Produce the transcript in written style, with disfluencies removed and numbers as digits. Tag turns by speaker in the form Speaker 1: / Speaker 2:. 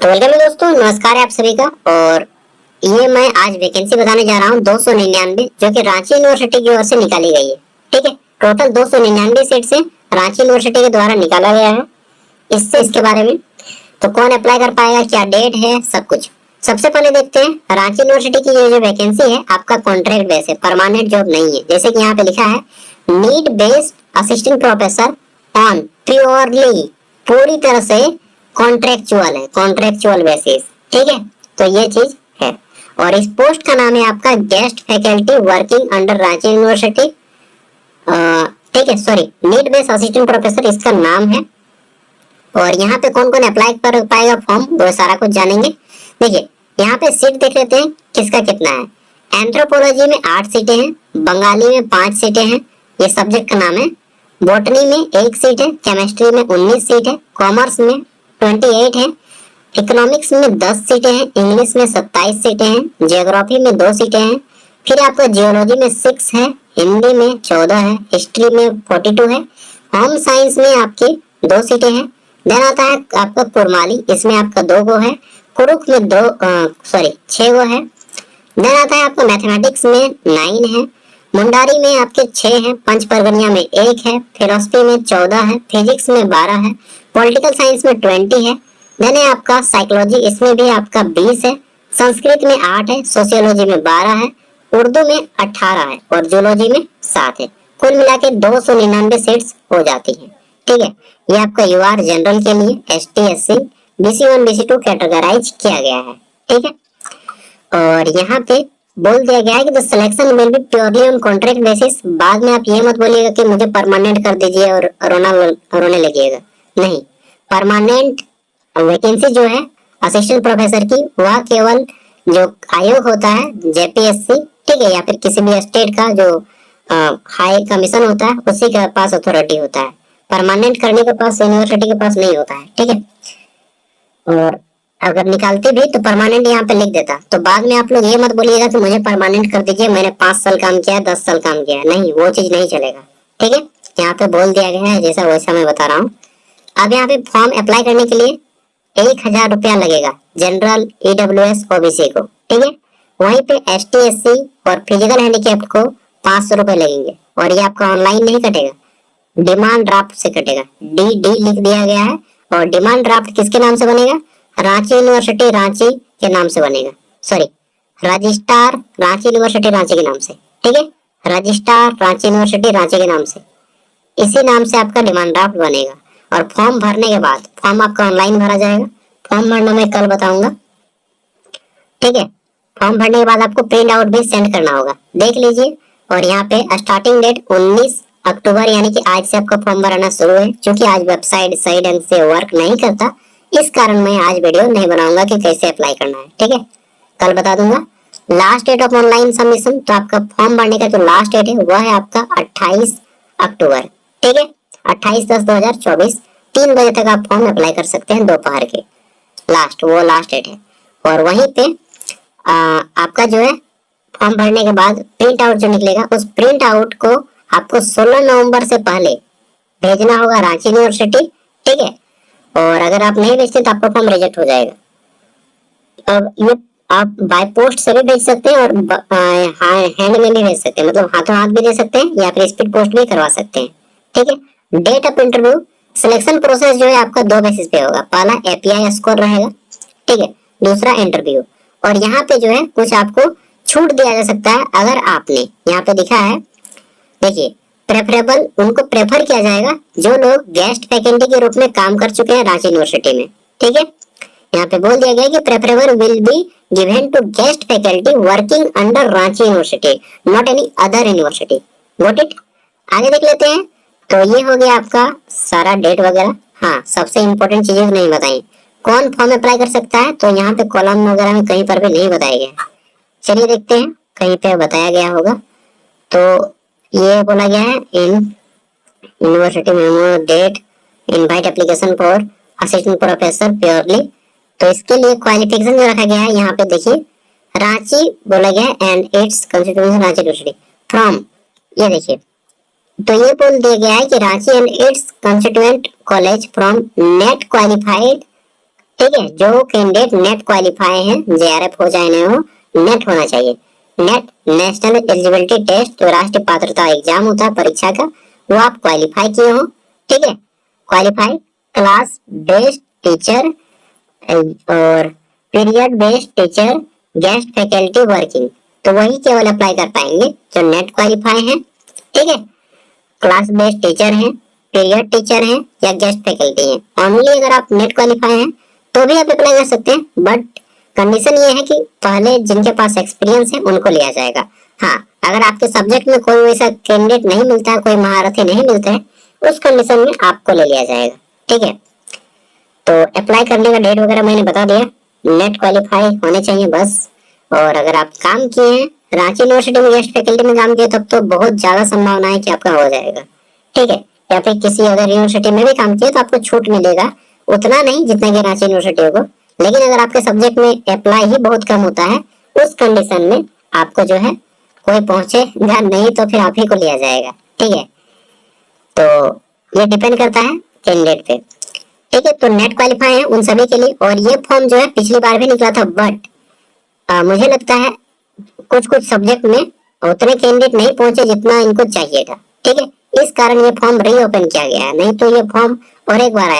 Speaker 1: तो वेलकम है दोस्तों, नमस्कार है आप सभी का। और ये मैं आज वैकेंसी बताने जा रहा हूँ 299 जो कि रांची यूनिवर्सिटी की ओर से निकाली गई है। ठीक है, टोटल 299 सीट से रांची यूनिवर्सिटी के द्वारा निकाला गया है। इसके बारे में तो कौन अप्लाई कर पाएगा, क्या डेट है, सब कुछ। सबसे पहले देखते हैं रांची यूनिवर्सिटी की ये जो वैकेंसी है आपका कॉन्ट्रैक्ट बेस है, परमानेंट जॉब नहीं है। जैसे कि यहाँ पे लिखा है need based assistant professor on purely, पूरी तरह से कॉन्ट्रेक्चुअल है, कॉन्ट्रेक्चुअल बेसिस। ठीक है, तो ये चीज है। और इस पोस्ट का नाम है आपका guest faculty working under Ranchi university. ठीक है, sorry, need based assistant professor इसका नाम है। और यहाँ पे कौन कौन अप्लाई कर पाएगा फॉर्म, वो सारा कुछ जानेंगे। देखिए यहाँ पे सीट देख लेते हैं किसका कितना है। एंथ्रोपोलॉजी में 8 सीटें हैं, बंगाली में 5 सीटें हैं, ये सब्जेक्ट का नाम है। बॉटनी में 1 सीट है, केमिस्ट्री में 19 सीट है, कॉमर्स में 28 है, इकोनॉमिक्स में 10 सीटें हैं, इंग्लिश में 27 सीटें हैं, जियोग्राफी में 2 सीटें हैं, फिर आपका जियोलॉजी में 6 है, हिंदी में 14 है, हिस्ट्री में 42 है, होम साइंस में आपकी 2 सीटें हैं। देन आता है आपका कुरमाली, इसमें आपका 2 गो है, कुरुख में 6 गो है। देन आता है आपका मैथमेटिक्स में 9 है, मुंडारी में आपके 6 हैं, पंच परगनिया में 1 है, फिलोसफी में 14 है, फिजिक्स में 12 है, पॉलिटिकल साइंस में 20 है। देन है आपका साइकोलॉजी, इसमें भी आपका 20 है, संस्कृत में 8 है, सोशियोलॉजी में 12 है, उर्दू में 18 है और जूलॉजी में 7 है। कुल मिला के 299 सीट्स हो जाती हैं। ठीक है, ये आपका यूआर जनरल के लिए ST SC BC1 BC2 categorise किया गया है। ठीक है, और यहाँ पे बोल दिया गया है कि the selection will be purely on contract basis. बाद में आप ये मत बोलिएगा कि मुझे परमानेंट कर दीजिए और रोने लगिएगा। नहीं, परमानेंट वैकेंसी जो है असिस्टेंट प्रोफेसर की, वह केवल जो आयोग होता है JPSC, ठीक है, या फिर किसी भी स्टेट का जो हाई कमीशन होता है उसी के पास अथॉरिटी होता है। परमानेंट करने के पास यूनिवर्सिटी के पास नहीं होता है। ठीक है, और अगर निकालते भी तो परमानेंट यहाँ पे लिख देता। तो बाद में आप लोग ये मत बोलिएगा कि मुझे परमानेंट कर दीजिए, मैंने 5 साल काम किया है, 10 साल काम किया है। नहीं, वो चीज नहीं चलेगा। ठीक है, यहाँ पे बोल दिया गया है जैसा वैसा मैं बता रहा हूँ। अब यहाँ पे फॉर्म अप्लाई करने के लिए 1000 रुपया लगेगा जनरल EWS OBC को। ठीक है, वहीं पे ST SC और फिजिकल हैंडीकैप्ड को 500 रुपए लगेंगे। और ये आपका ऑनलाइन नहीं कटेगा, डिमांड ड्राफ्ट से कटेगा। DD लिख दिया गया है। और डिमांड ड्राफ्ट किसके नाम से बनेगा? रांची यूनिवर्सिटी रांची के नाम से बनेगा। Sorry, registrar Ranchi university Ranchi के नाम से। ठीक है, रजिस्ट्रार रांची यूनिवर्सिटी रांची के नाम से, इसी नाम से आपका डिमांड ड्राफ्ट बनेगा। और फॉर्म भरने के बाद फॉर्म आपका ऑनलाइन भरा जाएगा। फॉर्म भरना मैं कल बताऊंगा। ठीक है, फॉर्म भरने के बाद आपको प्रिंट आउट भी सेंड करना होगा, देख लीजिए। और यहाँ पे स्टार्टिंग डेट 19 अक्टूबर, यानी कि आज से आपका फॉर्म भरना शुरू है। क्योंकि आज वेबसाइट सही ढंग से वर्क नहीं करता, इस कारण मैं आज वीडियो नहीं बनाऊंगा कि कैसे अप्लाई करना है। ठीक है, कल बता दूंगा। Last date of online submission, तो आपका फॉर्म भरने का जो लास्ट डेट है वह है आपका 28 अक्टूबर। ठीक है, 28/10/2024 3 बजे तक आप फॉर्म अप्लाई कर सकते हैं, दोपहर के वो लास्ट डेट है। और वहीं पे आपका जो है फॉर्म भरने के बाद प्रिंट आउट जो निकलेगा, उस प्रिंट आउट को आपको 16 नवंबर से पहले भेजना होगा रांची यूनिवर्सिटी। ठीक है, और अगर आप नहीं भेजते तो आपका फॉर्म रिजेक्ट हो जाएगा। अब ये आप बाय पोस्ट से भी भेज सकते हैं और हैंड में भी भेज सकते हैं, मतलब हाथों हाथ भी दे सकते हैं या फिर स्पीड पोस्ट भी करवा सकते हैं। ठीक है, date of interview, selection process जो है आपका 2 बेसिस पे होगा। पहला API स्कोर रहेगा, ठीक है, दूसरा इंटरव्यू। और यहाँ पे जो है कुछ आपको छूट दिया जा सकता है। अगर आपने यहाँ पे दिखा है, देखिए, प्रेफरेबल उनको प्रेफर किया जाएगा जो लोग गेस्ट फैकल्टी के रूप में काम कर चुके हैं रांची यूनिवर्सिटी में। ठीक है, यहाँ पे बोल दिया गया कि preferable will be given to guest faculty working under Ranchi university, not any other university. Got it? आगे देख लेते हैं। तो ये हो गया आपका सारा डेट वगैरह। हाँ, सबसे इम्पोर्टेंट चीजें नहीं बताई, कौन फॉर्म अप्लाई कर सकता है, तो यहाँ पे कॉलम वगैरह में कहीं पर भी नहीं बताया गया। चलिए देखते हैं, कहीं पे बताया गया होगा। तो ये बोला गया है in university memo date invite application for assistant professor purely. तो इसके लिए क्वालिफिकेशन जो रखा गया है यहाँ पे देखिए, रांची बोला गया है and it's constitution Ranchi university from, ये देखिए, तो ये बोल दिया गया है कि Ranchi and it's constituent college from net qualified ठीक है, जो कैंडिडेट नेट क्वालिफाई है, जेआरएफ हो चाहे नहीं हो, नेट होना चाहिए। नेट नेशनल एलिजिबिलिटी टेस्ट, जो राष्ट्रीय पात्रता एग्जाम होता है परीक्षा का, वो आप क्वालिफाई किए हो। ठीक है, क्वालिफाई क्लास बेस्ड टीचर और period based teacher, guest faculty working, तो वही केवल अप्लाई कर पाएंगे जो नेट क्वालिफाई है। ठीक है, क्लास बेस्ड टीचर हैं, पीरियड टीचर हैं या गेस्ट फैकल्टी हैं। ओनली अगर आप नेट क्वालिफाई हैं तो भी आप अप्लाई कर सकते हैं, बट कंडीशन ये है कि पहले जिनके पास एक्सपीरियंस है उनको लिया जाएगा। हाँ, अगर आपके सब्जेक्ट में कोई वैसा कैंडिडेट नहीं मिलता है, कोई महारथी नहीं मिलते हैं, उस कंडीशन में आपको ले लिया जाएगा। ठीक है, तो अप्लाई करने का डेट वगैरह मैंने बता दिया, नेट क्वालिफाई होने चाहिए बस। और अगर आप काम किए हैं रांची यूनिवर्सिटी में, गेस्ट फैकल्टी में काम किए, तब तो बहुत ज्यादा संभावना है कि आपका हो जाएगा। ठीक है, या फिर किसी अदर यूनिवर्सिटी में भी काम किए तो आपको छूट मिलेगा, उतना नहीं जितना कि रांची यूनिवर्सिटी को। लेकिन अगर आपके सब्जेक्ट में अप्लाई ही बहुत कम होता है, उस कंडीशन में आपको जो है कोई पहुंचेगा नहीं, तो फिर आप ही को लिया जाएगा। ठीक है, तो ये डिपेंड करता है कैंडिडेट पे। ठीक है, तो नेट क्वालिफाई है उन सभी के लिए। और ये फॉर्म जो है पिछली बार भी निकला था, बट मुझे लगता है कुछ कुछ सब्जेक्ट में उतने कैंडिडेट नहीं पहुंचे जितना इनको चाहिए था। ठीक है, इस कारण ये फॉर्म रीओपन किया गया है, नहीं तो ये फॉर्म और एक बार आया।